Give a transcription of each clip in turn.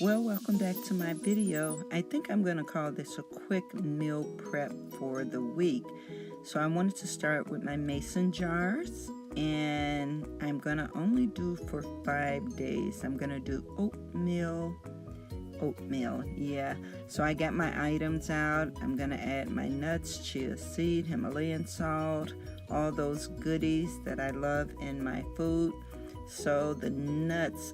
Well, welcome back to my video. I think I'm going to call this a quick meal prep for the week. So I wanted to start with my mason jars, and I'm going to only do for 5 days. I'm going to do oatmeal, yeah. So I got my items out. I'm going to add my nuts, chia seed, Himalayan salt, all those goodies that I love in my food. So the nuts,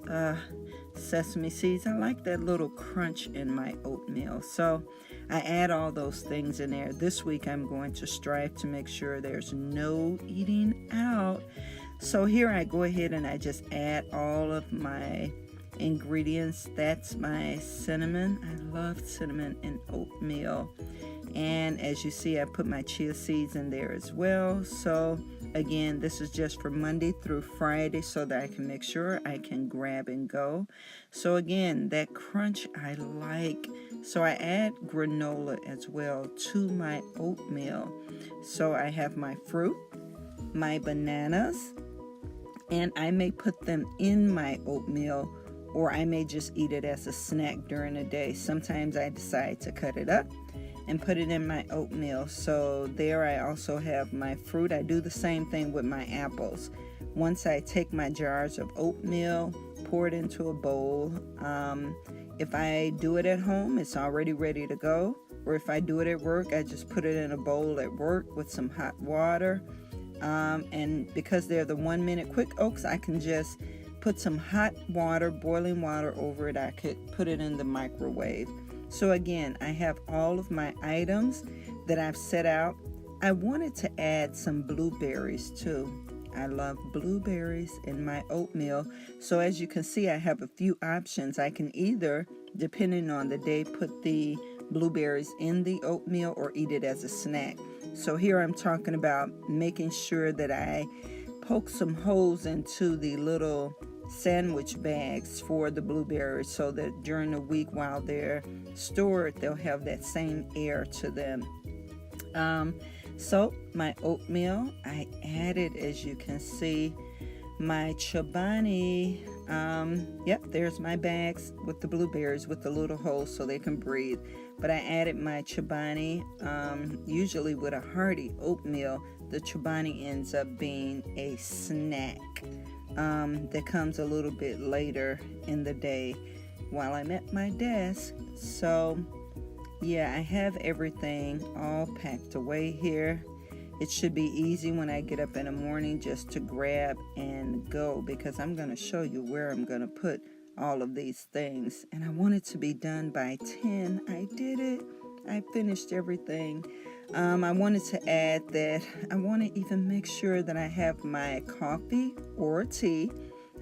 sesame seeds, I like that little crunch in my oatmeal. So I add all those things in there. This week I'm going to strive to make sure there's no eating out. So here I go ahead and I just add all of my ingredients. That's my cinnamon. I love cinnamon in oatmeal. And as you see, I put my chia seeds in there as well. So again, this is just for Monday through Friday so that I can make sure I can grab and go. So again, that crunch I like. So I add granola as well to my oatmeal. So I have my fruit, my bananas, and I may put them in my oatmeal, or I may just eat it as a snack during the day. Sometimes I decide to cut it up and put it in my oatmeal. So there I also have my fruit. I do the same thing with my apples. Once I take my jars of oatmeal, pour it into a bowl. If I do it at home, it's already ready to go. Or if I do it at work, I just put it in a bowl at work with some hot water. And because they're the 1-minute quick oats, I can just put some hot water, boiling water over it. I could put it in the microwave. So again, I have all of my items that I've set out. I wanted to add some blueberries too. I love blueberries in my oatmeal. So as you can see, I have a few options. I can either, depending on the day, put the blueberries in the oatmeal or eat it as a snack. So here I'm talking about making sure that I poke some holes into the little sandwich bags for the blueberries so that during the week while they're stored, they'll have that same air to them. So my oatmeal, I added, as you can see, my chobani. Yep, there's my bags with the blueberries with the little holes so they can breathe. But I added my chobani. Usually with a hearty oatmeal, the chobani ends up being a snack that comes a little bit later in the day while I'm at my desk. So yeah, I have everything all packed away here. It should be easy when I get up in the morning just to grab and go, because I'm going to show you where I'm going to put all of these things. And I want it to be done by 10. I did it. I finished everything. I wanted to add that I want to even make sure that I have my coffee or tea,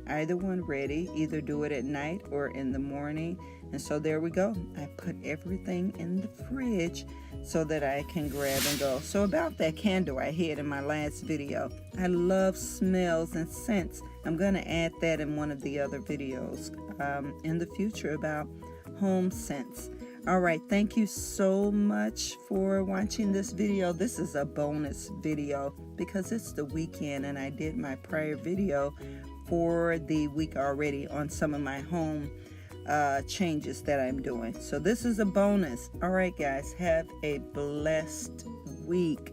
either one ready, either do it at night or in the morning. And so there we go. I put everything in the fridge so that I can grab and go. So about that candle I had in my last video, I love smells and scents. I'm going to add that in one of the other videos in the future about home scents. All right, thank you so much for watching this video. This is a bonus video because it's the weekend and I did my prior video for the week already on some of my home changes that I'm doing. So this is a bonus. All right, guys, have a blessed week.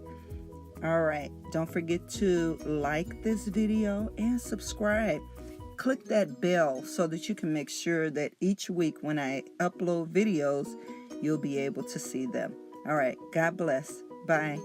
All right, don't forget to like this video and subscribe. Click that bell so that you can make sure that each week when I upload videos, you'll be able to see them. All right, God bless. Bye.